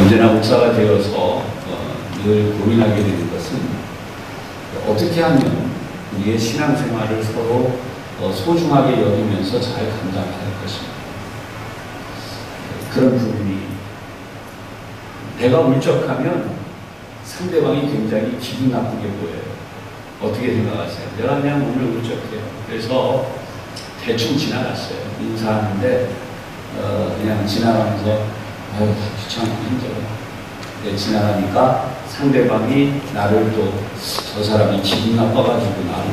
언제나 목사가 되어서 늘 고민하게 되는 것은 어떻게 하면 우리의 신앙생활을 서로 소중하게 여기면서 잘 감당해야 할 것인가. 그런 부분이 내가 울적하면 상대방이 굉장히 기분 나쁘게 보여요. 어떻게 생각하세요? 내가 그냥 오늘 울적해요. 그래서 대충 지나갔어요. 인사하는데 그냥 지나가면서 아유 귀찮고 힘들어. 지나가니까 상대방이 나를 또 저 사람이 기분 나빠가지고 나를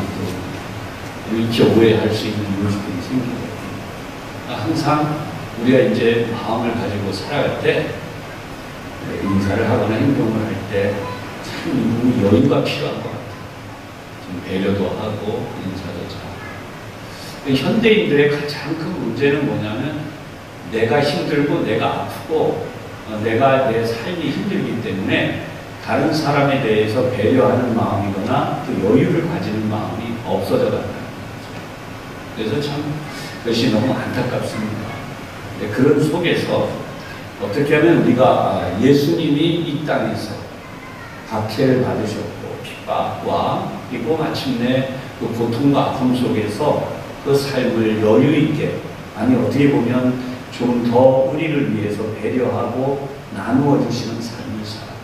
또 이렇게 오해할 수 있는 요소들이 생기거든요. 항상 우리가 이제 마음을 가지고 살아갈 때 인사를 하거나 행동을 할 때 참 이 부분이 여유가 필요한 것 같아요. 좀 배려도 하고 인사도 잘하고. 현대인들의 가장 큰 문제는 뭐냐면 내가 힘들고 내가 아프고 내가 내 삶이 힘들기 때문에 다른 사람에 대해서 배려하는 마음이거나 그 여유를 가지는 마음이 없어져 간다는 거죠. 그래서 참 그것이 너무 안타깝습니다. 그런 속에서 어떻게 하면 우리가 예수님이 이 땅에서 박해를 받으셨고 핍박과 그리고 마침내 그 고통과 아픔 속에서 그 삶을 여유 있게 아니 어떻게 보면 좀 더 우리를 위해서 배려하고 나누어 주시는 삶을 살았다.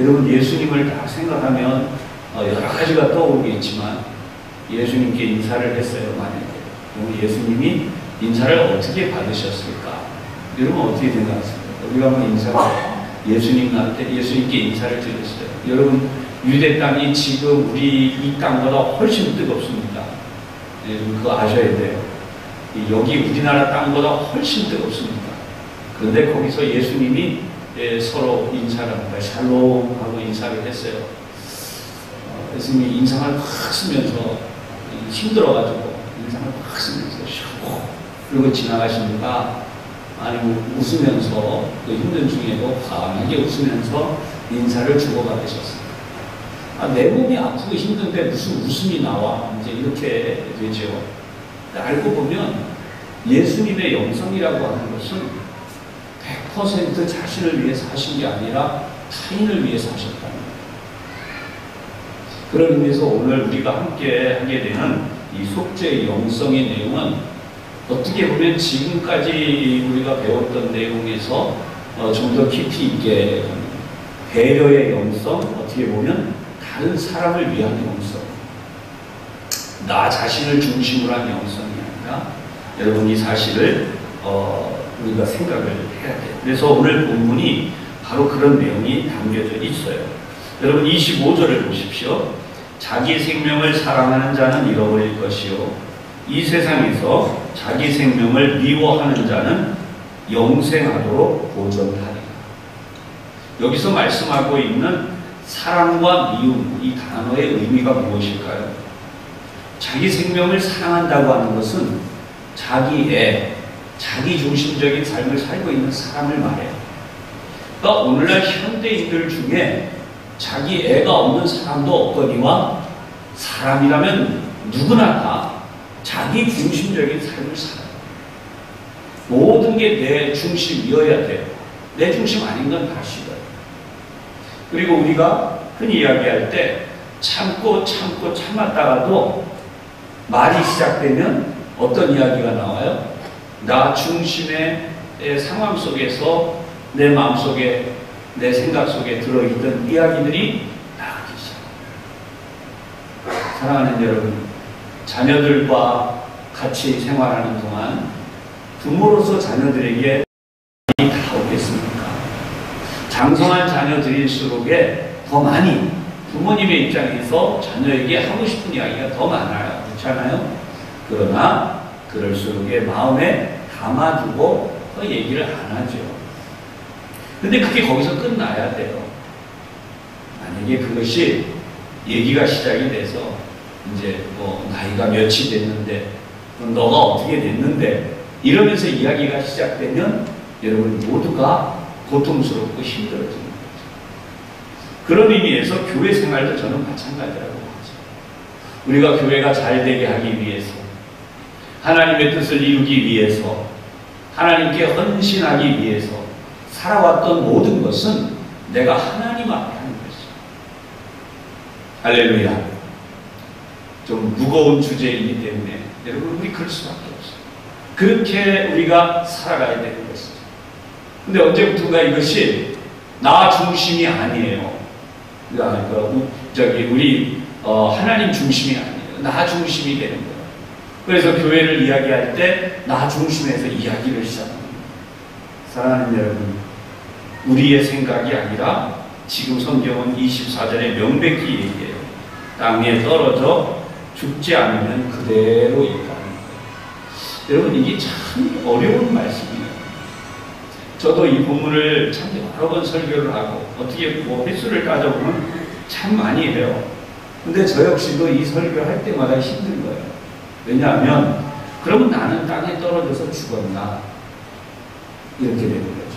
여러분 예수님을 딱 생각하면 여러 가지가 떠오르겠지만 예수님께 인사를 했어요. 만약에 그럼 예수님이 인사를 어떻게 받으셨을까? 여러분 어떻게 생각하십니까? 우리가 뭐 인사를 예수님한테 예수님께 인사를 드렸어요. 여러분 유대 땅이 지금 우리 이 땅보다 훨씬 뜨겁습니다. 여러분 그거 아셔야 돼요. 여기 우리나라 땅보다 훨씬 뜨겁습니다. 그런데 거기서 예수님이 서로 인사를 합니다. 샬롬 하고 인사를 했어요. 예수님이 인상을 확 쓰면서 힘들어가지고 인상을 확 쓰면서 그리고 지나가십니까? 아니면 웃으면서 그 힘든 중에도 환하게 웃으면서 인사를 주고받으셨습니다. 내 몸이 아프고 힘든데 무슨 웃음이 나와? 이제 이렇게 되죠. 알고 보면 예수님의 영성이라고 하는 것은 100% 자신을 위해 사신 게 아니라 타인을 위해 사셨다는 거예요. 그런 의미에서 오늘 우리가 함께 하게 되는 이 속죄의 영성의 내용은 어떻게 보면 지금까지 우리가 배웠던 내용에서 좀 더 깊이 있게 배려의 영성, 어떻게 보면 다른 사람을 위한 영성, 나 자신을 중심으로 한 영성이 아니라 여러분 이 사실을 우리가 생각을 해야 돼요. 그래서 오늘 본문이 바로 그런 내용이 담겨져 있어요. 여러분 25절을 보십시오. 자기 생명을 사랑하는 자는 잃어버릴 것이요 이 세상에서 자기 생명을 미워하는 자는 영생하도록 보존하리라. 여기서 말씀하고 있는 사랑과 미움 이 단어의 의미가 무엇일까요? 자기 생명을 사랑한다고 하는 것은 자기의 자기 중심적인 삶을 살고 있는 사람을 말해요. 그러니까 오늘날 현대인들 중에 자기 애가 없는 사람도 없거니와 사람이라면 누구나 다 자기 중심적인 삶을 살아요. 모든 게 내 중심이어야 돼요. 내 중심 아닌 건 다 싫어요. 그리고 우리가 흔히 이야기할 때 참고 참았다가도 말이 시작되면 어떤 이야기가 나와요? 나 중심의 상황 속에서 내 마음속에 내 생각 속에 들어있던 이야기들이 나가기 시작합니다. 사랑하는 여러분, 자녀들과 같이 생활하는 동안 부모로서 자녀들에게 다 오겠습니까? 장성한 자녀들일수록에 더 많이 부모님의 입장에서 자녀에게 하고 싶은 이야기가 더 많아요. 그렇지 않아요? 그러나 그럴수록에 마음에 담아두고 더 얘기를 안 하죠. 근데 그게 거기서 끝나야 돼요. 만약에 그것이 얘기가 시작이 돼서 이제 뭐 나이가 몇이 됐는데 너가 어떻게 됐는데 이러면서 이야기가 시작되면 여러분 모두가 고통스럽고 힘들어지는 거죠. 그런 의미에서 교회 생활도 저는 마찬가지라고 하죠. 우리가 교회가 잘 되게 하기 위해서 하나님의 뜻을 이루기 위해서 하나님께 헌신하기 위해서 살아왔던 모든 것은 내가 하나님 앞에 하는 것이죠. 할렐루야. 좀 무거운 주제이기 때문에 여러분 우리 그럴 수밖에 없어요. 그렇게 우리가 살아가야 되는 것이죠. 근데 언제부턴가 이것이 나 중심이 아니에요. 우리 하나님 중심이 아니에요. 나 중심이 되는 거예요. 그래서 교회를 이야기할 때 나 중심에서 이야기를 시작합니다. 사랑하는 여러분, 우리의 생각이 아니라 지금 성경은 24절에 명백히 얘기해요. 땅에 떨어져 죽지 않으면 그대로 있다는 거예요. 여러분 이게 참 어려운 말씀이에요. 저도 이 본문을 참 여러 번 설교를 하고 어떻게 횟수를 따져보면 참 많이 해요. 근데 저 역시도 이 설교할 때마다 힘든 거예요. 왜냐하면 그러면 나는 땅에 떨어져서 죽었나? 이렇게 되는 거죠.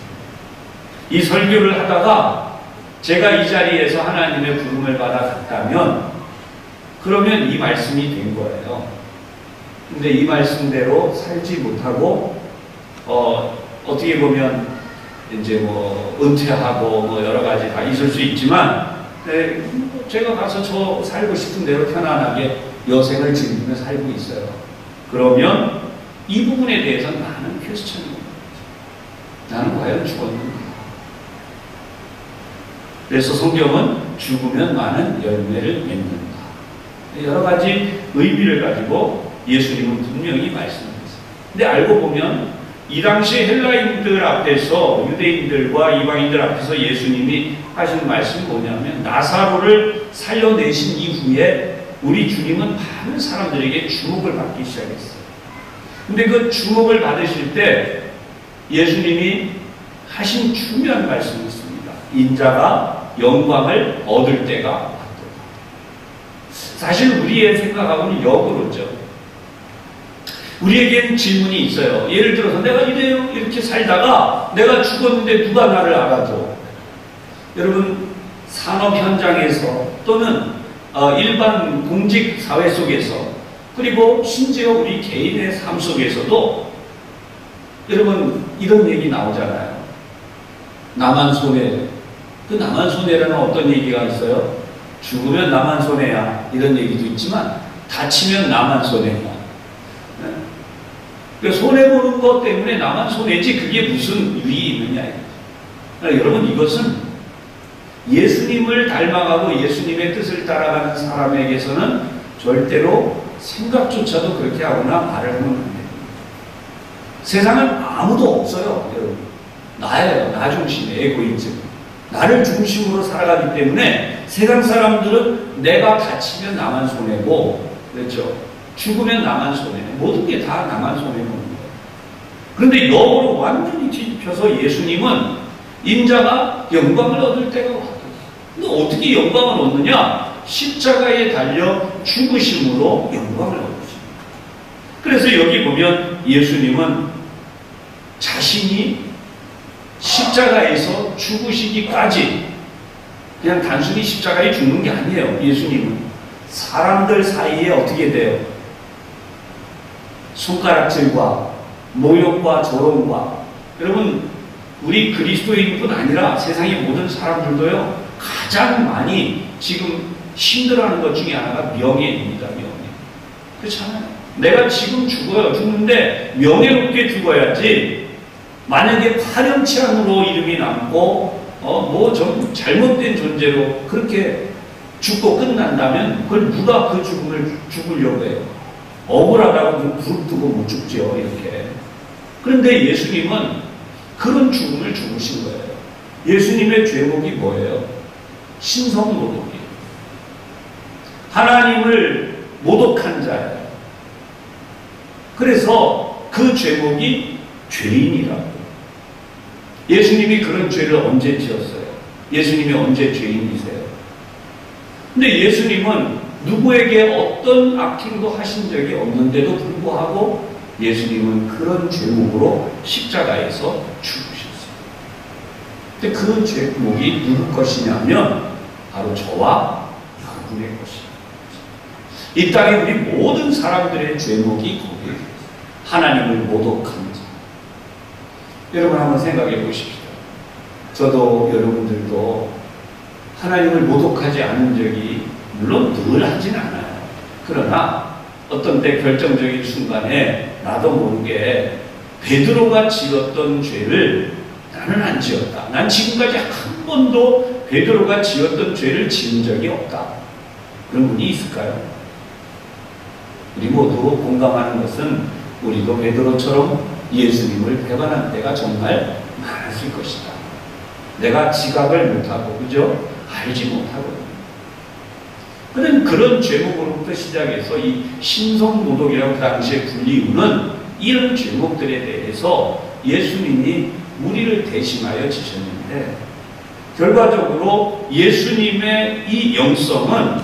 이 설교를 하다가 제가 이 자리에서 하나님의 부름을 받아 갔다면 그러면 이 말씀이 된 거예요. 근데 이 말씀대로 살지 못하고 어떻게 보면 이제 은퇴하고 여러 가지 다 있을 수 있지만 제가 가서 저 살고 싶은 대로 편안하게 여생을 즐기며 살고 있어요. 그러면 이 부분에 대해서 나는 퀘스천입니다. 나는 과연 죽었는가? 그래서 성경은 죽으면 많은 열매를 맺는다. 여러 가지 의미를 가지고 예수님은 분명히 말씀하셨어요. 근데 알고 보면 이 당시 헬라인들 앞에서 유대인들과 이방인들 앞에서 예수님이 하신 말씀이 뭐냐면 나사로를 살려내신 이후에 우리 주님은 많은 사람들에게 주목을 받기 시작했어요. 근데 그 주목을 받으실 때 예수님이 하신 중요한 말씀이 있습니다. 인자가 영광을 얻을 때가 왔다. 사실 우리의 생각하고는 역으로죠. 우리에겐 질문이 있어요. 예를 들어서 내가 이렇게 살다가 내가 죽었는데 누가 나를 알아줘? 여러분 산업 현장에서 또는 일반 공직 사회 속에서 그리고 심지어 우리 개인의 삶 속에서도 여러분 이런 얘기 나오잖아요. 나만 손해. 그 나만 손해라는 어떤 얘기가 있어요? 죽으면 나만 손해야 이런 얘기도 있지만 다치면 나만 손해야. 네? 손해보는 것 때문에 나만 손해지 그게 무슨 유익이 있느냐. 그러니까 여러분 이것은 예수님을 닮아가고 예수님의 뜻을 따라가는 사람에게서는 절대로 생각조차도 그렇게 하거나 말을 하면 안 됩니다. 세상은 아무도 없어요. 여러분 나예요. 나 중심의 에고이즘. 나를 중심으로 살아가기 때문에 세상 사람들은 내가 다치면 나만 손해고 그렇죠? 죽으면 나만 손해. 모든 게 다 나만 손해보는 거예요. 그런데 역으로 완전히 뒤집혀서 예수님은 인자가 영광을 얻을 때가 왔다. 근데 어떻게 영광을 얻느냐? 십자가에 달려 죽으심으로 영광을 얻으십니다. 그래서 여기 보면 예수님은 자신이 십자가에서 죽으시기까지 그냥 단순히 십자가에 죽는 게 아니에요. 예수님은 사람들 사이에 어떻게 돼요? 손가락질과 모욕과 조롱과 여러분 우리 그리스도인뿐 아니라 세상의 모든 사람들도요 가장 많이 지금 힘들어하는 것 중에 하나가 명예입니다. 명예. 그렇잖아요. 내가 지금 죽는데 명예롭게 죽어야지 만약에 파렴치 한으로 이름이 남고 좀 잘못된 존재로 그렇게 죽고 끝난다면 그걸 누가 그 죽음을 죽으려고 해요. 억울하다고 좀 부릅뜨고 못 죽죠. 이렇게. 그런데 예수님은 그런 죽음을 죽으신 거예요. 예수님의 죄목이 뭐예요? 신성모독이에요. 하나님을 모독한 자예요. 그래서 그 죄목이 죄인이라고. 예수님이 그런 죄를 언제 지었어요? 예수님이 언제 죄인이세요? 근데 예수님은 누구에게 어떤 악행도 하신 적이 없는데도 불구하고 예수님은 그런 죄목으로 십자가에서 죽으셨어요. 근데 그 죄목이 누구 것이냐면 바로 저와 여러분의 것입니다. 이 땅에 우리 모든 사람들의 죄목이 거기에 하나님을 모독한 자. 여러분 한번 생각해 보십시오. 저도 여러분들도 하나님을 모독하지 않은 적이 물론 늘 하진 않아요. 그러나 어떤 때 결정적인 순간에 나도 모르게 베드로가 지었던 죄를 나는 안 지었다. 난 지금까지 한 번도 베드로가 지었던 죄를 지은 적이 없다. 그런 분이 있을까요? 우리 모두 공감하는 것은 우리도 베드로처럼 예수님을 배반한 때가 정말 많았을 것이다. 내가 지각을 못하고, 그죠? 알지 못하고. 그런 죄목으로부터 시작해서 이 신성모독이라고 그 당시에 불리우는 이런 죄목들에 대해서 예수님이 우리를 대신하여 지셨는데, 결과적으로 예수님의 이 영성은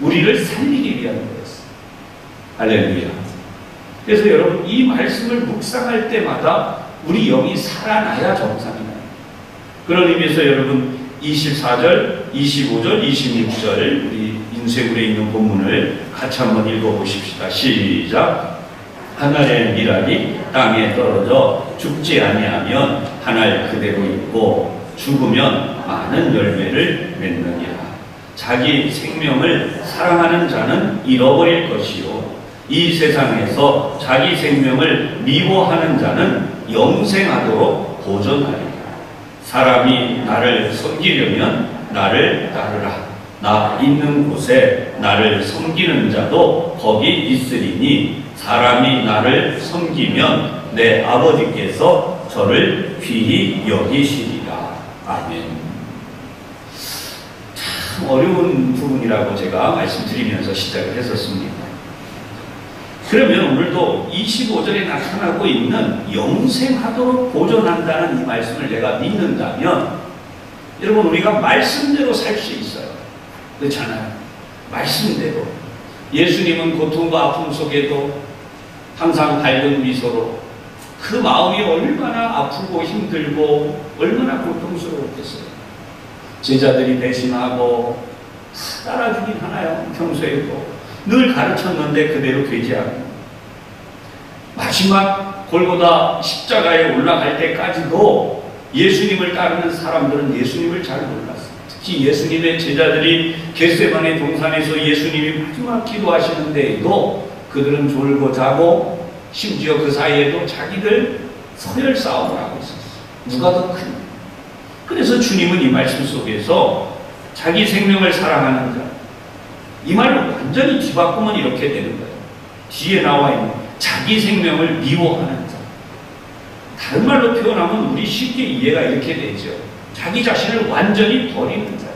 우리를 살리기 위한 거였어요. 할렐루야. 그래서 여러분, 이 말씀을 묵상할 때마다 우리 영이 살아나야 정상이다. 그런 의미에서 여러분 24절, 25절, 26절 우리 인쇄물에 있는 본문을 같이 한번 읽어보십시다. 시작. 하늘의 미랄이 땅에 떨어져 죽지 아니하면 하늘 그대로 있고 죽으면 많은 열매를 맺느니라. 자기 생명을 사랑하는 자는 잃어버릴 것이요 이 세상에서 자기 생명을 미워하는 자는 영생하도록 보존하리라. 사람이 나를 섬기려면 나를 따르라. 나 있는 곳에 나를 섬기는 자도 거기 있으리니 사람이 나를 섬기면 내 아버지께서 저를 귀히 여기시리라. 아멘. 참 어려운 부분이라고 제가 말씀드리면서 시작을 했었습니다. 그러면 오늘도 25절에 나타나고 있는 영생하도록 보존한다는 이 말씀을 내가 믿는다면 여러분 우리가 말씀대로 살 수 있어요. 그렇잖아요. 말씀대로. 예수님은 고통과 아픔 속에도 항상 밝은 미소로 그 마음이 얼마나 아프고 힘들고 얼마나 고통스러웠겠어요. 제자들이 배신하고 따라주긴 하나요? 평소에도 늘 가르쳤는데 그대로 되지 않고 마지막 골고다 십자가에 올라갈 때까지도 예수님을 따르는 사람들은 예수님을 잘 몰랐어요. 특히 예수님의 제자들이 겟세마네 동산에서 예수님이 마지막 기도하시는 데에도 그들은 졸고 자고 심지어 그 사이에도 자기들 서열 싸움을 하고 있었어요. 누가 더 큰? 그래서 주님은 이 말씀 속에서 자기 생명을 사랑하는 자, 이 말을 완전히 뒤바꾸면 이렇게 되는 거예요. 뒤에 나와 있는 자기 생명을 미워하는 자. 다른 말로 표현하면 우리 쉽게 이해가 이렇게 되죠. 자기 자신을 완전히 버리는 자.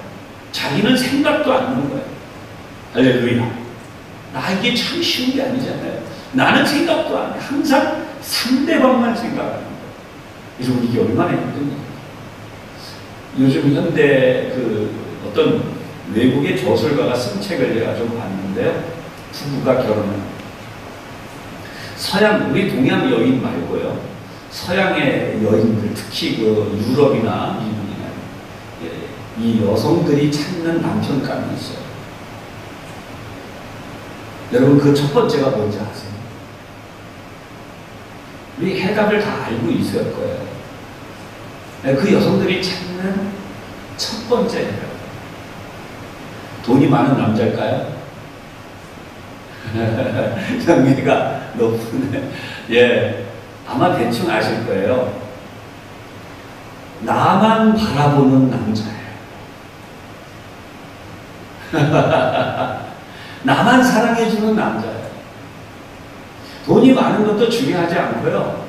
자기는 생각도 안 하는 거예요. 할렐루야. 나에게 참 쉬운 게 아니잖아요. 나는 생각도 안 해. 항상 상대방만 생각하는 거예요. 그래서 이게 얼마나 힘든가. 요즘 현대 어떤 외국의 저술가가 쓴 책을 제가 좀 봤는데요. 부부가 결혼을. 서양, 우리 동양 여인 말고요. 서양의 여인들, 특히 유럽이나 미국이나 이 여성들이 찾는 남편감이 있어요. 여러분 그 첫 번째가 뭔지 아세요? 우리 해답을 다 알고 있을 거예요. 그 여성들이 찾는 첫 번째 해답. 돈이 많은 남자일까요? 경기가 높은, 예, 아마 대충 아실 거예요. 나만 바라보는 남자예요. 나만 사랑해주는 남자예요. 돈이 많은 것도 중요하지 않고요.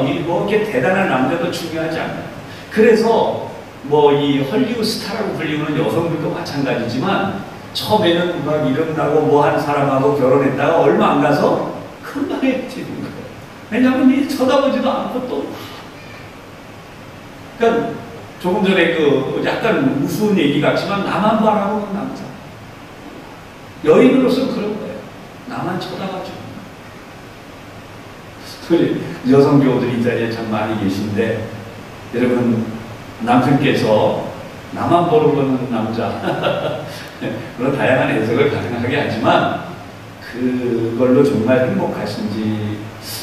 이렇게 대단한 남자도 중요하지 않아요. 그래서 이 헐리우드 스타라고 불리는 여성들도 마찬가지지만 처음에는 막 이름 나고 한 사람하고 결혼했다가 얼마 안 가서 금방 헤어지는 거예요. 왜냐하면 이 쳐다보지도 않고 또 그러니까 조금 전에 약간 우스운 얘기 같지만 나만 바라보는 남자. 여인으로서는 그런 거예요. 나만 쳐다봐주는 거예요. 여성 교우들이 이 자리에 참 많이 계신데 여러분 남편께서 나만 보는 남자 그런 다양한 해석을 가능하게 하지만 그걸로 정말 행복하신지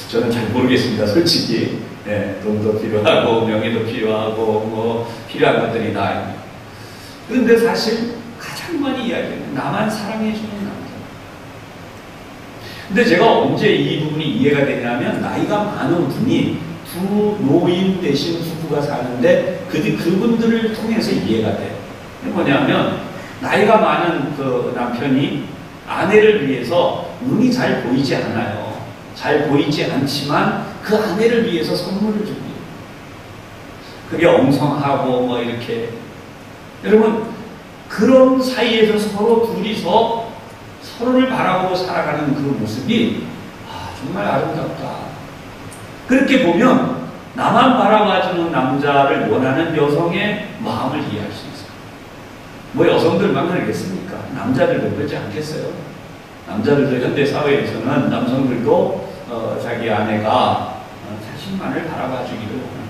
저는 잘 모르겠습니다. 솔직히. 예, 돈도 필요하고 명예도 필요하고 뭐 필요한 것들이 다 있고. 그런데 사실 가장 많이 이야기하는 나만 사랑해주는 남자. 근데 제가 언제 이 부분이 이해가 되냐면 나이가 많은 분이 두 노인 대신 부부가 사는데 그분들을 통해서 이해가 돼요. 뭐냐면 나이가 많은 그 남편이 아내를 위해서 눈이 잘 보이지 않아요. 잘 보이지 않지만 그 아내를 위해서 선물을 줍니다. 그게 엉성하고 뭐 이렇게. 여러분 그런 사이에서 서로 둘이서 서로를 바라보고 살아가는 그 모습이 정말 아름답다. 그렇게 보면 나만 바라봐주는 남자를 원하는 여성의 마음을 이해할 수 있어요. 뭐 여성들만 그러겠습니까? 남자들도 그러지 않겠어요? 남자들도 현대 사회에서는 남성들도 자기 아내가 자신만을 바라봐주기를 원합니다.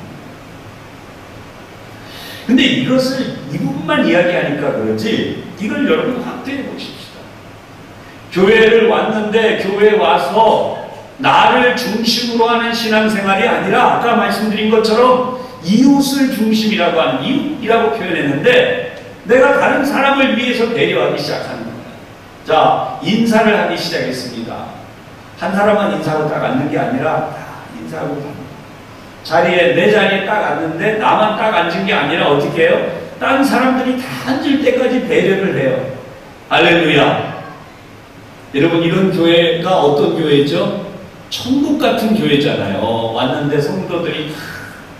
근데 이것을 이 부분만 이야기하니까 그렇지 이걸 여러분 확대해 보십시다. 교회를 왔는데 교회에 와서 나를 중심으로 하는 신앙생활이 아니라 아까 말씀드린 것처럼 이웃을 중심이라고 하는 이웃이라고 표현했는데 내가 다른 사람을 위해서 배려하기 시작하는 거예요. 자, 인사를 하기 시작했습니다. 한 사람만 인사하고 딱 앉는 게 아니라 다 인사하고 내 자리에 딱 앉는데 나만 딱 앉은 게 아니라 어떻게 해요? 다른 사람들이 다 앉을 때까지 배려를 해요. 할렐루야. 여러분 이런 교회가 어떤 교회죠? 천국 같은 교회잖아요. 왔는데 성도들이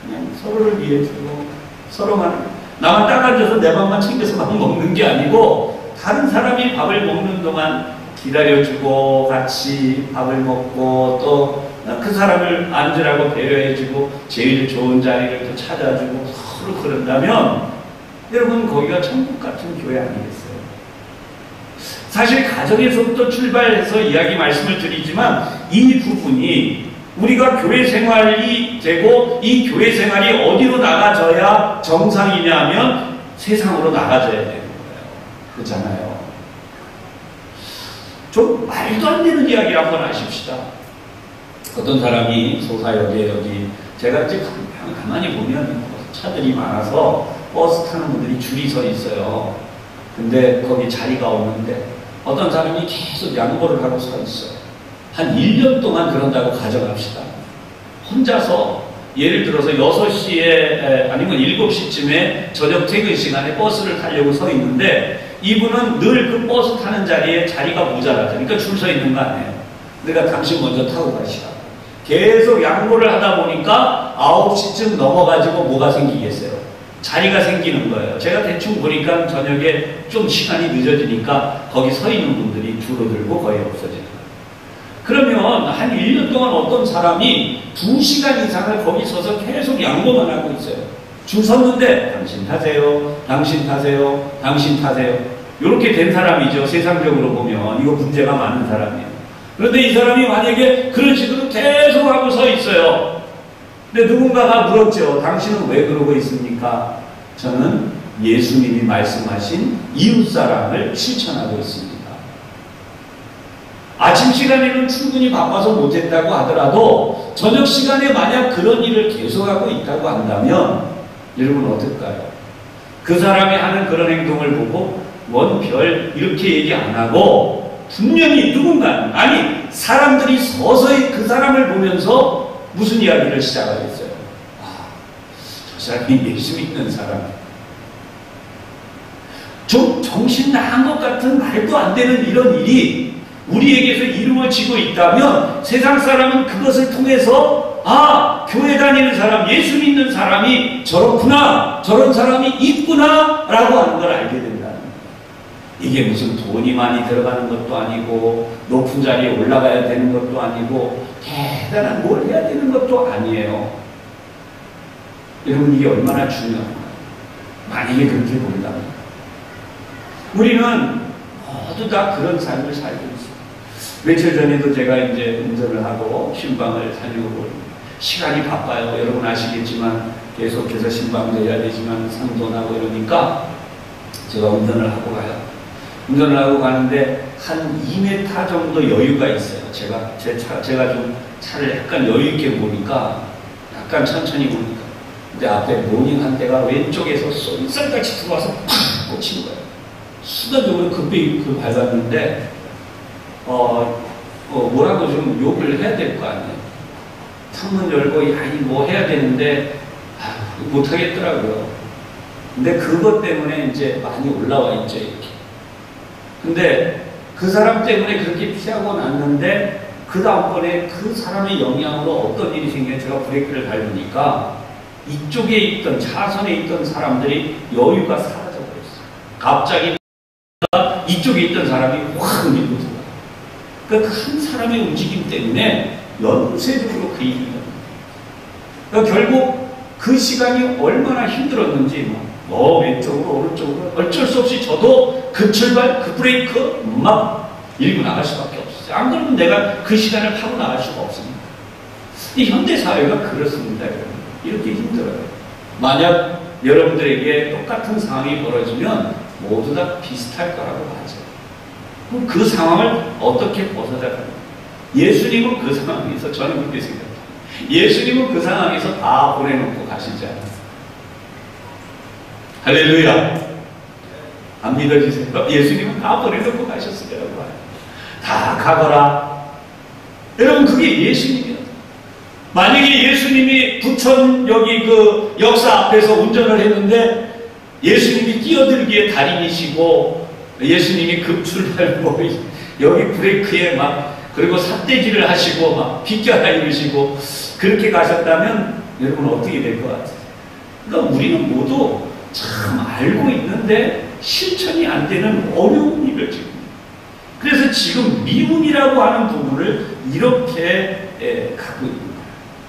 그냥 서로를 위해주고 서로만 나만 딱 앉아서 내 밥만 챙겨서 막 먹는 게 아니고 다른 사람이 밥을 먹는 동안 기다려주고 같이 밥을 먹고 또 그 사람을 앉으라고 배려해주고 제일 좋은 자리를 또 찾아주고 서로 그런다면 여러분 거기가 천국 같은 교회 아니겠어요? 사실 가정에서부터 출발해서 이야기 말씀을 드리지만 이 부분이 우리가 교회 생활이 되고 이 교회 생활이 어디로 나가져야 정상이냐면 세상으로 나가져야 되는 거예요. 그렇잖아요. 좀 말도 안 되는 이야기를 한번 하십시다. 어떤 사람이 소사역에 여기 제가 이제 가만히 보면 차들이 많아서 버스 타는 분들이 줄이 서 있어요. 근데 거기 자리가 없는데 어떤 사람이 계속 양보를 하고 서 있어요. 한 1년 동안 그런다고 가정합시다. 혼자서 예를 들어서 6시에 아니면 7시쯤에 저녁 퇴근 시간에 버스를 타려고 서 있는데 이분은 늘 그 버스 타는 자리에 자리가 모자라죠. 그러니까 줄 서 있는 거 아니에요. 그러니까 당신 먼저 타고 가시라. 계속 양보를 하다 보니까 9시쯤 넘어가지고 뭐가 생기겠어요? 자리가 생기는 거예요. 제가 대충 보니까 저녁에 좀 시간이 늦어지니까 거기 서 있는 분들이 줄어들고 거의 없어지는 거예요. 그러면 한 1년 동안 어떤 사람이 2시간 이상을 거기 서서 계속 양보만 하고 있어요. 줄 섰는데 당신 타세요, 당신 타세요, 당신 타세요. 이렇게 된 사람이죠. 세상적으로 보면 이거 문제가 많은 사람이에요. 그런데 이 사람이 만약에 그런 식으로 계속 하고 서 있어요. 근데 누군가가 물었죠. 당신은 왜 그러고 있습니까? 저는 예수님이 말씀하신 이웃사랑을 실천하고 있습니다. 아침 시간에는 충분히 바빠서 못했다고 하더라도 저녁 시간에 만약 그런 일을 계속하고 있다고 한다면 여러분 어떨까요? 그 사람이 하는 그런 행동을 보고 원별 이렇게 얘기 안 하고 분명히 누군가 아니 사람들이 서서히 그 사람을 보면서 무슨 이야기를 시작하겠어요? 저 사람이 예수 믿는 사람. 좀 정신 나간 것 같은 말도 안 되는 이런 일이 우리에게서 이루어지고 있다면 세상 사람은 그것을 통해서 교회 다니는 사람, 예수 믿는 사람이 저렇구나, 저런 사람이 있구나 라고 하는 걸 알게 된다는 거예요. 이게 무슨 돈이 많이 들어가는 것도 아니고 높은 자리에 올라가야 되는 것도 아니고 대단한 뭘 해야 되는 것도 아니에요. 여러분 이게 얼마나 중요한가요? 만약에 그렇게 본다면 우리는 모두 다 그런 삶을 살고 있어요. 며칠 전에도 제가 이제 운전을 하고 신방을 다녀오고 시간이 바빠요. 여러분 아시겠지만 계속해서 신방도 해야 되지만 상도나고 이러니까 제가 운전을 하고 가요. 운전을 하고 가는데 한 2m 정도 여유가 있어요. 제가 좀 차를 약간 여유 있게 보니까 약간 천천히 오니까. 근데 앞에 모닝 한 대가 왼쪽에서 쏜살같이 들어와서 팍 꽂힌 거예요. 순간적으로 급히 밟았는데, 뭐라고 좀 욕을 해야 될 거 아니에요. 창문 열고, 야, 뭐 해야 되는데, 못하겠더라고요. 근데 그것 때문에 이제 많이 올라와 있죠, 이렇게. 근데 그 사람 때문에 그렇게 피하고 났는데, 그 다음번에 그 사람의 영향으로 어떤 일이 생겨요? 제가 브레이크를 밟으니까 이쪽에 있던, 차선에 있던 사람들이 여유가 사라져 버렸어요. 갑자기 이쪽에 있던 사람이 확 밀고 들어가요. 그러니까 그 한 사람의 움직임 때문에 연쇄적으로 그 일이 일어나요. 그러니까 결국 그 시간이 얼마나 힘들었는지, 왼쪽으로 오른쪽으로 어쩔 수 없이 저도 그 출발, 그 브레이크 막 밀고 나갈 수밖에 없었어요. 안 그러면 내가 그 시간을 파고 나갈 수가 없습니다. 이 현대사회가 그렇습니다. 이렇게 힘들어요. 만약 여러분들에게 똑같은 상황이 벌어지면 모두 다 비슷할 거라고 봐죠. 그럼 그 상황을 어떻게 벗어나가요? 예수님은 그 상황에서, 저는 그렇게 생각해요. 예수님은 그 상황에서 다 보내놓고 가시지 않았어요. 할렐루야. 안 믿어지세요? 예수님은 다 보내놓고 가셨으라고 봐요. 다 가거라. 여러분, 그게 예수님이에요. 만약에 예수님이 부천 여기 그 역사 앞에서 운전을 했는데 예수님이 뛰어들기에 달인이시고 예수님이 급출발 여기 브레이크에 그리고 삿대질을 하시고 비껴라 이러시고 그렇게 가셨다면 여러분 어떻게 될 것 같아요? 그러니까 우리는 모두 참 알고 있는데 실천이 안 되는 어려운 일을 지금. 그래서 지금 미움이라고 하는 부분을 이렇게 갖고 있는 거예요.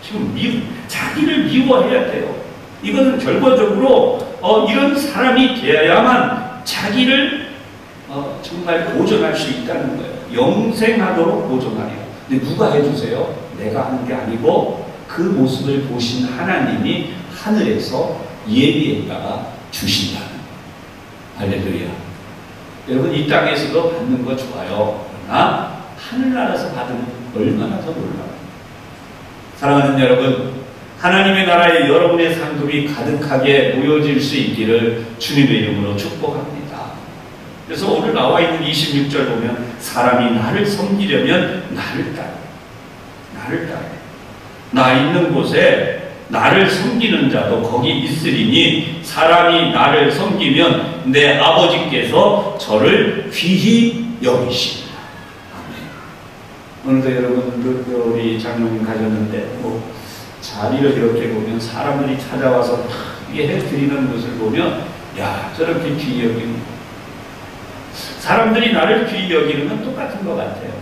지금 자기를 미워해야 돼요. 이거는 결과적으로 이런 사람이 되어야만 자기를 정말 보존할 수 있다는 거예요. 영생하도록 보존하래요. 근데 누가 해주세요? 내가 하는 게 아니고 그 모습을 보신 하나님이 하늘에서 예비했다가 주신다는 거예요. 할렐루야. 여러분, 이 땅에서도 받는 거 좋아요. 그러나 하늘나라에서 받으면 얼마나 더 놀라워요. 사랑하는 여러분, 하나님의 나라에 여러분의 상급이 가득하게 모여질 수 있기를 주님의 이름으로 축복합니다. 그래서 오늘 나와 있는 26절 보면 사람이 나를 섬기려면 나를 따라. 나를 따라. 나 있는 곳에 나를 섬기는 자도 거기 있으리니 사람이 나를 섬기면 내 아버지께서 저를 귀히 여기십니다. 아멘. 오늘도 여러분 우리 장로님 가셨는데 자리를 이렇게 보면 사람들이 찾아와서 해 드리는 것을 보면 야, 저렇게 귀히 여기는 사람들이 나를 귀히 여기는 건 똑같은 것 같아요.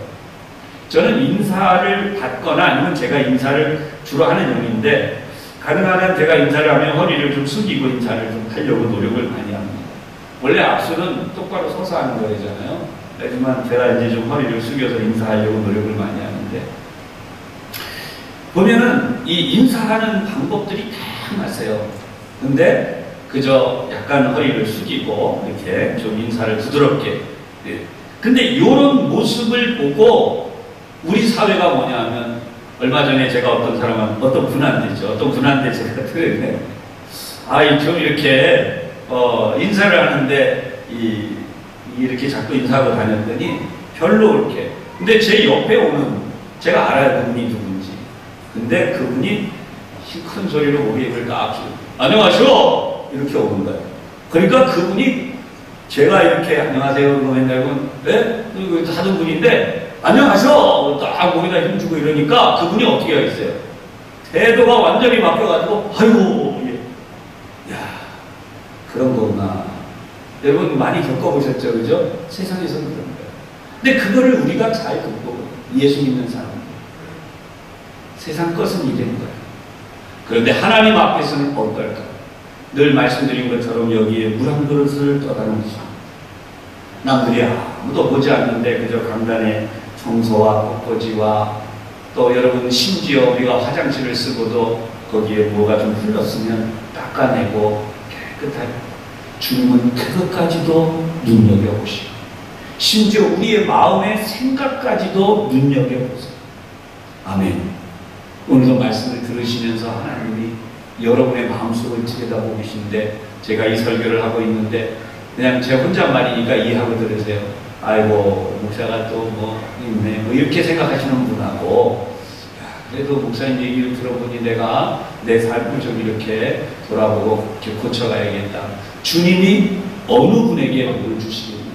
저는 인사를 받거나 아니면 제가 인사를 주로 하는 형인데 가능하면 제가 인사를 하면 허리를 좀 숙이고 인사를 좀 하려고 노력을 많이 합니다. 원래 악수는 똑바로 서서 하는 거잖아요. 하지만 제가 이제 좀 허리를 숙여서 인사하려고 노력을 많이 하는데 보면은 이 인사하는 방법들이 다양하세요. 근데 그저 약간 허리를 숙이고 이렇게 좀 인사를 부드럽게. 근데 이런 모습을 보고 우리 사회가 뭐냐면 얼마 전에 제가 어떤 분한테죠. 어떤 분한테 제가 들었는데 좀 이렇게 인사를 하는데 이렇게 자꾸 인사하고 다녔더니 별로 그렇게. 근데 제 옆에 오는 제가 알아요, 그분이 누군지. 근데 그분이 큰 소리로 우리 입을 딱 안녕하시오 이렇게 오는 거예요. 그러니까 그분이 제가 이렇게 안녕하세요 그러면 네? 하던 분인데 안녕하세요 딱 목에다 힘주고 이러니까 그분이 어떻게 하겠어요? 태도가 완전히 바뀌어가지고 아이고 야 그런 거구나. 여러분 많이 겪어보셨죠, 그죠? 세상에서는 그런 거예요. 근데 그거를 우리가 잘 극복을 예수 믿는 사람 세상 것은 이런 거예요. 그런데 하나님 앞에서는 어떨까? 늘 말씀드린 것처럼 여기에 물 한 그릇을 떠다 놓으시고 남들이 아무도 보지 않는데 그저 강단에 청소와 꽃꽂이와 또 여러분 심지어 우리가 화장실을 쓰고도 거기에 뭐가 좀 흘렀으면 닦아내고 깨끗하게 주님은 그것까지도 눈여겨보시고 심지어 우리의 마음의 생각까지도 눈여겨보세요. 아멘. 오늘도 말씀을 들으시면서 하나님이 여러분의 마음속을 들여다보고 계신데, 제가 이 설교를 하고 있는데 그냥 제 혼잣말이니까 이해하고 들으세요. 아이고 목사가 또 뭐 있네 뭐 이렇게 생각하시는 분하고, 그래도 목사님 얘기를 들어보니 내가 내 삶을 좀 이렇게 돌아보고 이렇게 고쳐가야겠다. 주님이 어느 분에게 복을 주시겠나?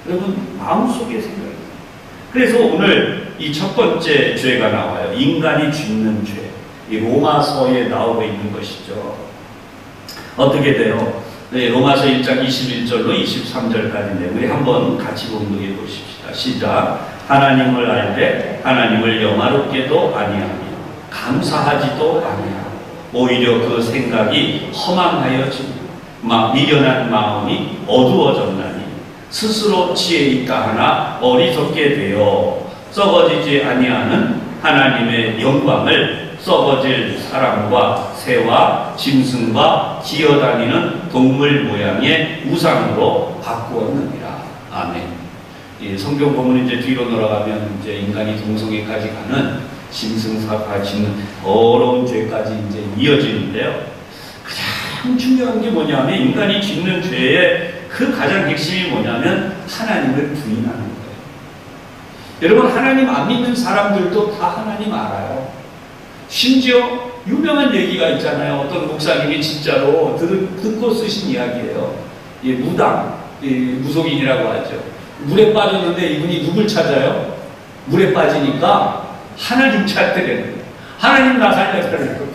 여러분 마음속에 생각해요. 그래서 오늘 이 첫 번째 죄가 나와요. 인간이 짓는 죄. 이 로마서에 나오고 있는 것이죠. 어떻게 돼요? 네, 로마서 1장 21절로 23절까지인데 우리 한번 같이 공부해 보십시다. 시작. 하나님을 알되 하나님을 영화롭게도 아니하며 감사하지도 아니하고 오히려 그 생각이 허망하여지고 미련한 마음이 어두워졌나니 스스로 지혜 있다 하나 어리석게 되어 썩어지지 아니하는 하나님의 영광을 썩어질 사람과 새와 짐승과 기어다니는 동물 모양의 우상으로 바꾸었느니라. 아멘. 이 성경 보면 이제 뒤로 돌아가면 이제 인간이 동성애까지 가는 짐승사가 짓는 더러운 죄까지 이제 이어지는데요. 가장 중요한 게 뭐냐면 인간이 짓는 죄의 그 가장 핵심이 뭐냐면 하나님을 부인하는 거예요. 여러분 하나님 안 믿는 사람들도 다 하나님 알아요. 심지어 유명한 얘기가 있잖아요. 어떤 목사님이 진짜로 듣고 쓰신 이야기예요. 이 무당, 무속인이라고 하죠. 물에 빠졌는데 이분이 누굴 찾아요? 물에 빠지니까 하나님 찾더래요. 하나님 나 살려달라고.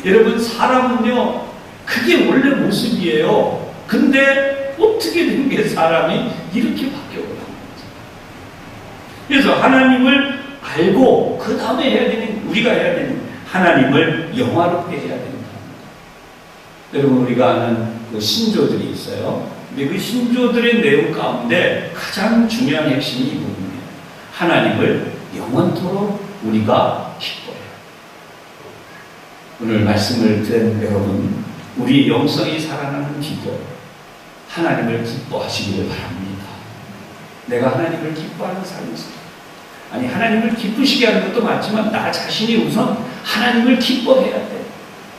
여러분 사람은요 그게 원래 모습이에요. 근데 어떻게 된 게 사람이 이렇게 바뀌어버린 거죠. 그래서 하나님을 알고 그 다음에 해야 되는, 우리가 해야 되는 하나님을 영화롭게 해야 됩니다. 여러분 우리가 아는 그 신조들이 있어요. 근데 그 신조들의 내용 가운데 가장 중요한 핵심이 이 부분이에요. 하나님을 영원토록 우리가 기뻐해요. 오늘 말씀을 들은 여러분, 우리 영성이 살아나는 기도, 하나님을 기뻐하시기를 바랍니다. 내가 하나님을 기뻐하는 삶이 있어요. 아니 하나님을 기쁘시게 하는 것도 맞지만 나 자신이 우선 하나님을 기뻐해야 돼.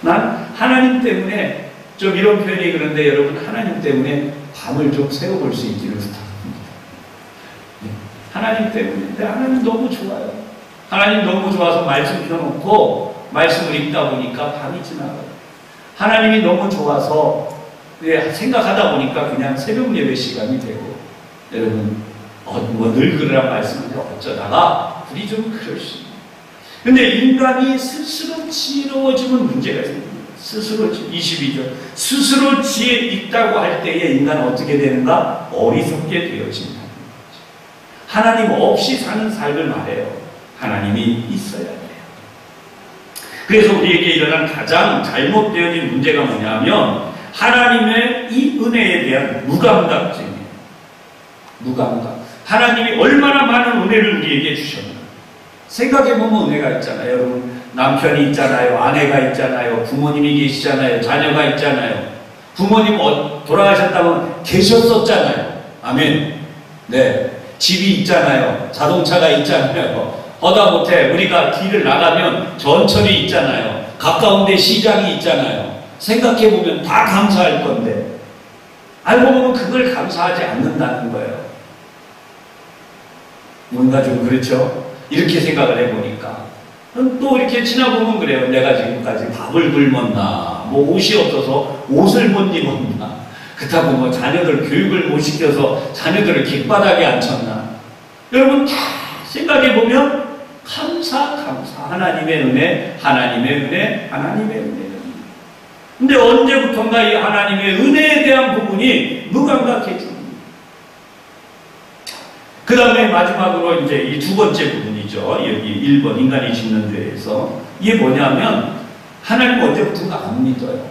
난 하나님 때문에 좀 이런 표현이 그런데 여러분 하나님 때문에 밤을 좀 새워볼 수 있기를 부탁합니다. 하나님 때문에 하나님 너무 좋아요. 하나님 너무 좋아서 말씀 펴놓고 말씀을 읽다 보니까 밤이 지나가요. 하나님이 너무 좋아서 생각하다 보니까 그냥 새벽 예배 시간이 되고, 여러분 늘 그러란 말씀인데 어쩌다가 우리 좀 그럴 수 있어요. 근데 인간이 스스로 지혜로워지면 문제가 생깁니다. 스스로 22절 스스로 지혜 있다고 할 때에 인간은 어떻게 되는가? 어리석게 되어진다는 거죠. 하나님 없이 사는 삶을 말해요. 하나님이 있어야 돼요. 그래서 우리에게 일어난 가장 잘못되어진 문제가 뭐냐면 하나님의 이 은혜에 대한 무감각증이에요. 무감각. 하나님이 얼마나 많은 은혜를 우리에게 주셨나. 생각해보면 은혜가 있잖아요. 여러분 남편이 있잖아요. 아내가 있잖아요. 부모님이 계시잖아요. 자녀가 있잖아요. 부모님 돌아가셨다면 계셨었잖아요. 아멘. 네. 집이 있잖아요. 자동차가 있잖아요. 하다못해 우리가 길을 나가면 전철이 있잖아요. 가까운 데 시장이 있잖아요. 생각해보면 다 감사할 건데 알고 보면 그걸 감사하지 않는다는 거예요. 뭔가 좀 그렇죠? 이렇게 생각을 해보니까 또 이렇게 지나보면 그래요. 내가 지금까지 밥을 굶었나, 뭐 옷이 없어서 옷을 못 입었나, 그렇다고 뭐 자녀들 교육을 못 시켜서 자녀들을 길바닥에 앉혔나. 여러분 다 생각해보면 감사 하나님의 은혜, 하나님의 은혜, 하나님의 은혜. 근데 언제부턴가 이 하나님의 은혜에 대한 부분이 무감각해집니다. 그 다음에 마지막으로 이제 이 두 번째 부분이죠. 여기 1번 인간이 짓는 죄에서 이게 뭐냐면 하나님 언제부턴가 안 믿어요.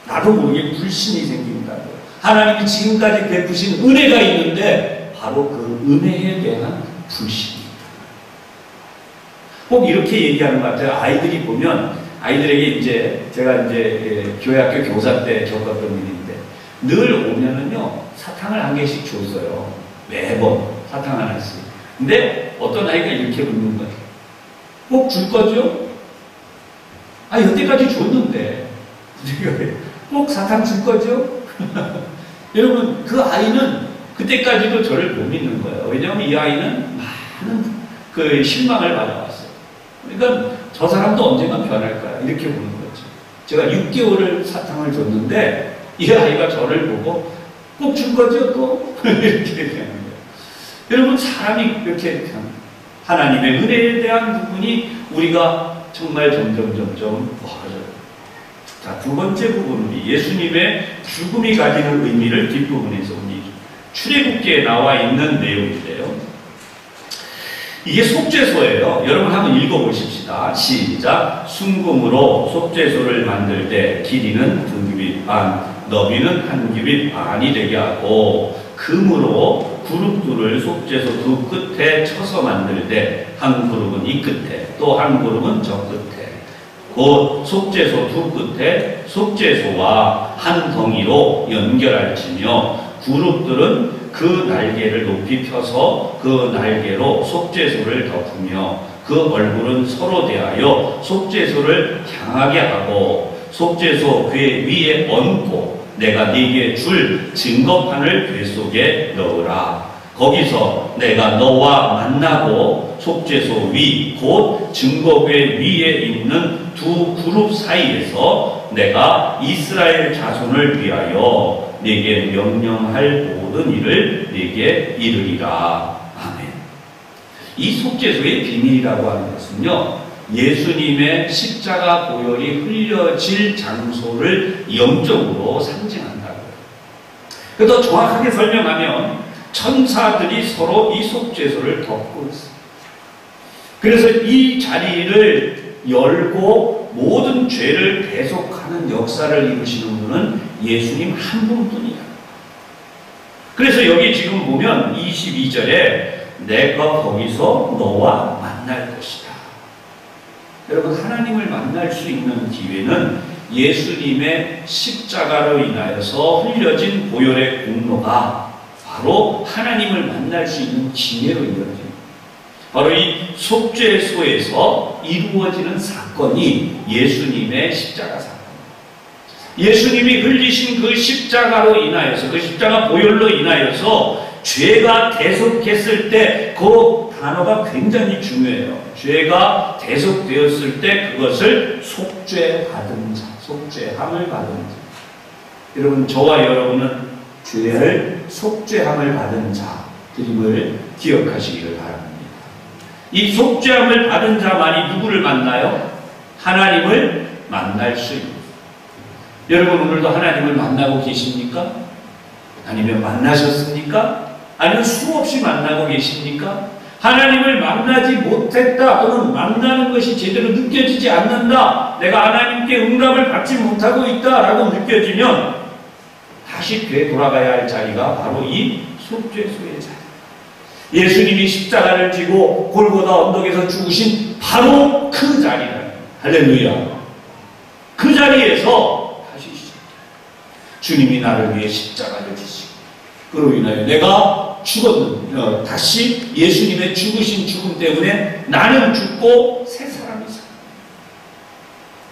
나도 모르게 불신이 생긴다고요. 하나님이 지금까지 베푸신 은혜가 있는데 바로 그 은혜에 대한 불신입니다. 꼭 이렇게 얘기하는 것 같아요. 아이들이 보면 아이들에게 이제 제가 이제 교회학교 교사 때 겪었던 일인데 늘 오면은요 사탕을 한 개씩 줬어요. 매번 사탕 하나씩. 근데 어떤 아이가 이렇게 묻는 거예요. 꼭 줄 거죠? 아, 여태까지 줬는데 꼭 사탕 줄 거죠? 여러분, 그 아이는 그때까지도 저를 못 믿는 거예요. 왜냐하면 이 아이는 많은 그 실망을 받아왔어요. 그러니까 저 사람도 언젠가 변할 거야. 이렇게 보는 거죠. 제가 6개월을 사탕을 줬는데 이 아이가 저를 보고 꼭 줄 거죠? 또? 이렇게 얘기하는 거예요. 여러분, 사람이 이렇게 하나님의 은혜에 대한 부분이 우리가 정말 점점 멀어져요. 자, 두 번째 부분은 예수님의 죽음이 가지는 의미를 뒷부분에서 우리 출애굽기에 나와 있는 내용인데요. 이게 속죄소예요. 여러분 한번 읽어보십시다. 시작. 순금으로 속죄소를 만들 때 길이는 2규빗 반, 너비는 1규빗 반이 되게 하고 금으로 그룹들을 속죄소 두 끝에 쳐서 만들 때 한 그룹은 이 끝에 또 한 그룹은 저 끝에 곧 속죄소 두 끝에 속죄소와 한 덩이로 연결할지며 그룹들은 그 날개를 높이 펴서 그 날개로 속죄소를 덮으며 그 얼굴은 서로 대하여 속죄소를 향하게 하고 속죄소 궤 위에 얹고 내가 네게 줄 증거판을 궤 속에 넣으라. 거기서 내가 너와 만나고 속죄소 위 곧 증거궤 위에 있는 두 그룹 사이에서 내가 이스라엘 자손을 위하여 네게 명령할 모든 일을 네게 이르리라. 아멘. 이 속죄소의 비밀이라고 하는 것은요, 예수님의 십자가 보혈이 흘려질 장소를 영적으로 상징한다고요. 더 정확하게 설명하면 천사들이 서로 이 속죄소를 덮고 있습니다. 그래서 이 자리를 열고 모든 죄를 배속하는 역사를 이루시는 분은 예수님 한 분뿐이야. 그래서 여기 지금 보면 22절에 내가 거기서 너와 만날 것이다. 여러분, 하나님을 만날 수 있는 기회는 예수님의 십자가로 인하여서 흘려진 보혈의 공로가 바로 하나님을 만날 수 있는 기회로 이루어집니다. 바로 이 속죄소에서 이루어지는 사건이 예수님의 십자가 사건. 예수님이 흘리신 그 십자가로 인하여서, 그 십자가 보혈로 인하여서 죄가 대속했을 때 그 단어가 굉장히 중요해요. 죄가 대속되었을 때 그것을 속죄받은 자, 속죄함을 받은 자. 여러분, 저와 여러분은 죄를 속죄함을 받은 자들임을 기억하시기를 바랍니다. 이 속죄함을 받은 자만이 누구를 만나요? 하나님을 만날 수 있습니다. 여러분, 오늘도 하나님을 만나고 계십니까? 아니면 만나셨습니까? 아니면 수없이 만나고 계십니까? 하나님을 만나지 못했다 또는 만나는 것이 제대로 느껴지지 않는다, 내가 하나님께 응답을 받지 못하고 있다라고 느껴지면 다시 되돌아가야 할 자리가 바로 이 속죄소의 자리. 예수님이 십자가를 지고 골고다 언덕에서 죽으신 바로 그 자리다. 할렐루야. 그 자리에서 다시 주님이 나를 위해 십자가를 지시고 그로 인하여 내가 죽었는, 다시 예수님의 죽으신 죽음 때문에 나는 죽고 새 사람이 살아.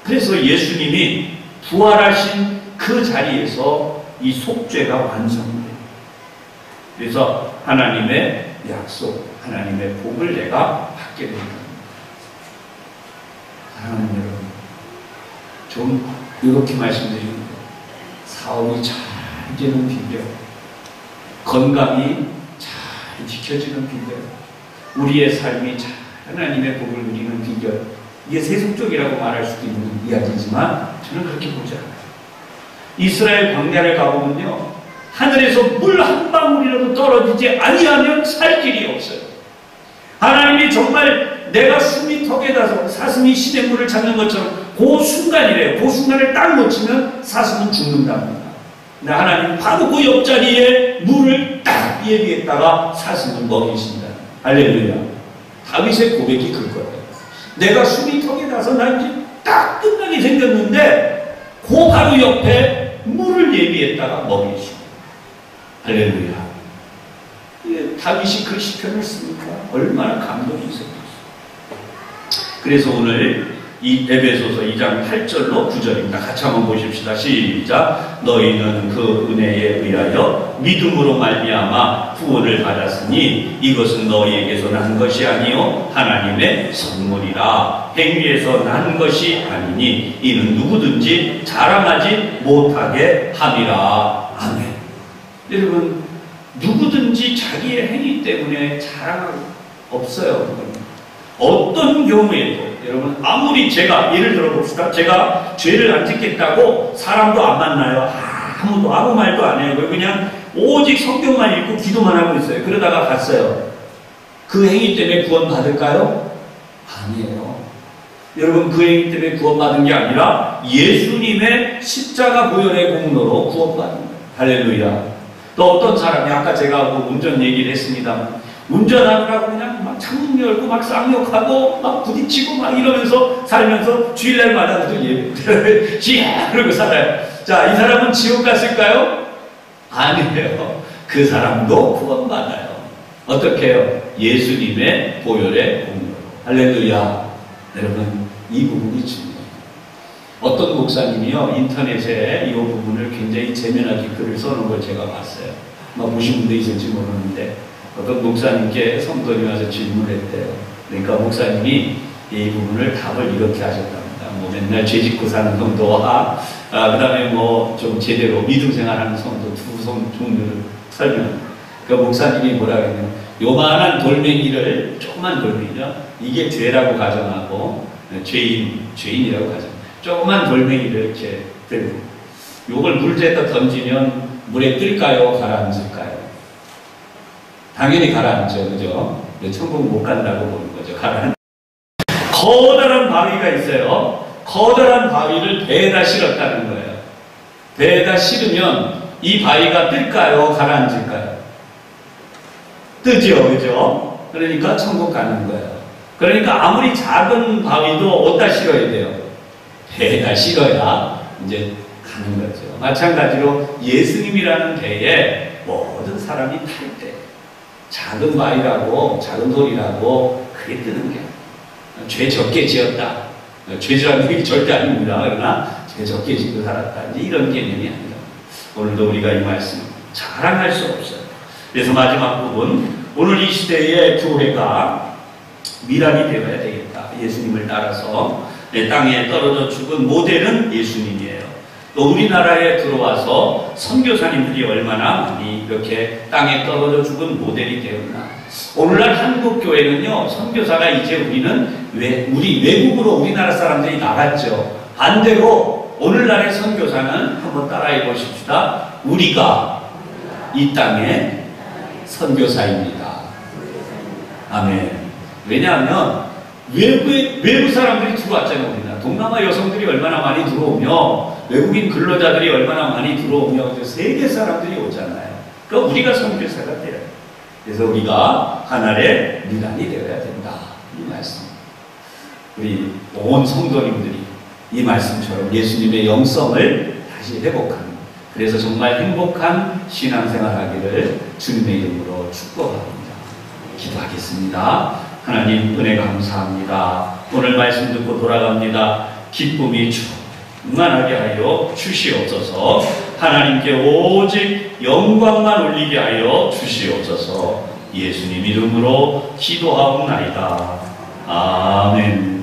그래서 예수님이 부활하신 그 자리에서 이 속죄가 완성돼요. 그래서 하나님의 약속, 하나님의 복을 내가 받게 됩니다. 사랑하는 여러분, 좀 이렇게 말씀드립니다. 사업이 잘 되는 비결, 건강이 잘 지켜지는 비결, 우리의 삶이 잘 하나님의 복을 누리는 비결, 이게 세속적이라고 말할 수도 있는 이야기지만 저는 그렇게 보지 않아요. 이스라엘 광야를 가보면요, 하늘에서 물 한 방울이라도 떨어지지 아니하면 살 길이 없어요. 하나님이 정말 내가 숨이 턱에 닿아서 사슴이 시냇물을 찾는 것처럼 그 순간이래요. 그 순간을 딱 놓치면 사슴은 죽는답니다. 근데 하나님 바로 그 옆자리에 물을 딱 예비했다가 사슴을 먹이신다. 할렐루야. 다윗의 고백이 그거예요. 내가 숨이 턱에 닿아서 나 이제 딱 끝나게 생겼는데 그 바로 옆에 물을 예비했다가 먹이시고. 할렐루야. 다윗이 그 시편을 쓰니까 얼마나 감동이 있었겠어요. 그래서 오늘 이 에베소서 2장 8절로 9절입니다. 같이 한번 보십시다. 시작. 너희는 그 은혜에 의하여 믿음으로 말미암아 구원을 받았으니 이것은 너희에게서 난 것이 아니요 하나님의 선물이라. 행위에서 난 것이 아니니 이는 누구든지 자랑하지 못하게 함이라. 아멘. 여러분, 누구든지 자기의 행위 때문에 자랑할 없어요. 어떤 경우에도 여러분, 아무리 제가 예를 들어 봅시다. 제가 죄를 안 짓겠다고 사람도 안 만나요. 아무도 아무 말도 안 해요. 그냥 오직 성경만 읽고 기도만 하고 있어요. 그러다가 갔어요. 그 행위 때문에 구원 받을까요? 아니에요. 여러분, 그 행위 때문에 구원 받은 게 아니라 예수님의 십자가 보혈의 공로로 구원 받은 거예요. 할렐루야. 또 어떤 사람이, 아까 제가 뭐 운전 얘기를 했습니다. 운전하느라고 그냥 막 창문 열고 막 쌍욕하고 막 부딪히고 막 이러면서 살면서 주일날마다 그저 예배 지야 그러고 살아요. 자, 이 사람은 지옥 갔을까요? 아니에요. 그 사람도 구원받아요. 어떻게 해요? 예수님의 보혈의 공로로. 할렐루야. 여러분, 이 부분이 중요해요. 어떤 목사님이요, 인터넷에 이 부분을 굉장히 재미나게 글을 써놓은 걸 제가 봤어요. 막 보신 분도 있을지 모르는데, 어떤 목사님께 성도님이 와서 질문을 했대요. 그러니까 목사님이 이 부분을 답을 이렇게 하셨답니다. 뭐 맨날 죄 짓고 사는 성도와 그 다음에 뭐 좀 제대로 믿음 생활하는 성도 두 종류를 설명. 그 목사님이 뭐라 그러냐면, 요만한 돌멩이를, 조그만 돌멩이죠. 이게 죄라고 가정하고, 죄인이라고 가정. 조그만 돌멩이를 이렇게 들고, 요걸 물에다 던지면 물에 뜰까요? 가라앉을까요? 당연히 가라앉죠. 그죠? 천국 못 간다고 보는 거죠. 가라앉. 커다란 바위가 있어요. 커다란 바위를 배에다 실었다는 거예요. 배에다 실으면 이 바위가 뜰까요? 가라앉을까요? 뜨죠. 그죠? 그러니까 천국 가는 거예요. 그러니까 아무리 작은 바위도 어디다 실어야 돼요? 배에다 실어야 이제 가는 거죠. 마찬가지로 예수님이라는 배에 모든 사람이 탈 때, 작은 바위라고, 작은 돌이라고 그게 뜨는 게 죄 적게 지었다. 죄지라는 얘기 절대 아닙니다. 그러나 죄 적게 짓고 살았다. 이제 이런 개념이 아니라, 오늘도 우리가 이 말씀 자랑할 수 없어요. 그래서 마지막 부분, 오늘 이 시대의 교회가 미랄이 되어야 되겠다. 예수님을 따라서 땅에 떨어져 죽은 모델은 예수님이에요. 또 우리나라에 들어와서 선교사님들이 얼마나 많이 이렇게 땅에 떨어져 죽은 모델이 되었나. 오늘날 한국 교회는요, 선교사가 이제 우리 외국으로 우리나라 사람들이 나갔죠. 반대로 오늘날의 선교사는 한번 따라해 보십시다. 우리가 이 땅의 선교사입니다. 아멘. 왜냐하면 외부 사람들이 들어왔잖아요. 우리나라 동남아 여성들이 얼마나 많이 들어오며, 외국인 근로자들이 얼마나 많이 들어오며, 세계 사람들이 오잖아요. 그러니까 우리가 선교사가 돼요. 그래서 우리가 하나의 미랄이 되어야 된다. 이 말씀. 우리 온 성도님들이 이 말씀처럼 예수님의 영성을 다시 회복하는, 그래서 정말 행복한 신앙생활 하기를 주님의 이름으로 축복합니다. 기도하겠습니다. 하나님, 은혜 감사합니다. 오늘 말씀 듣고 돌아갑니다. 기쁨이 충만하게 하여 주시옵소서. 하나님께 오직 영광만 올리게 하여 주시옵소서. 예수님 이름으로 기도하옵나이다. 아멘.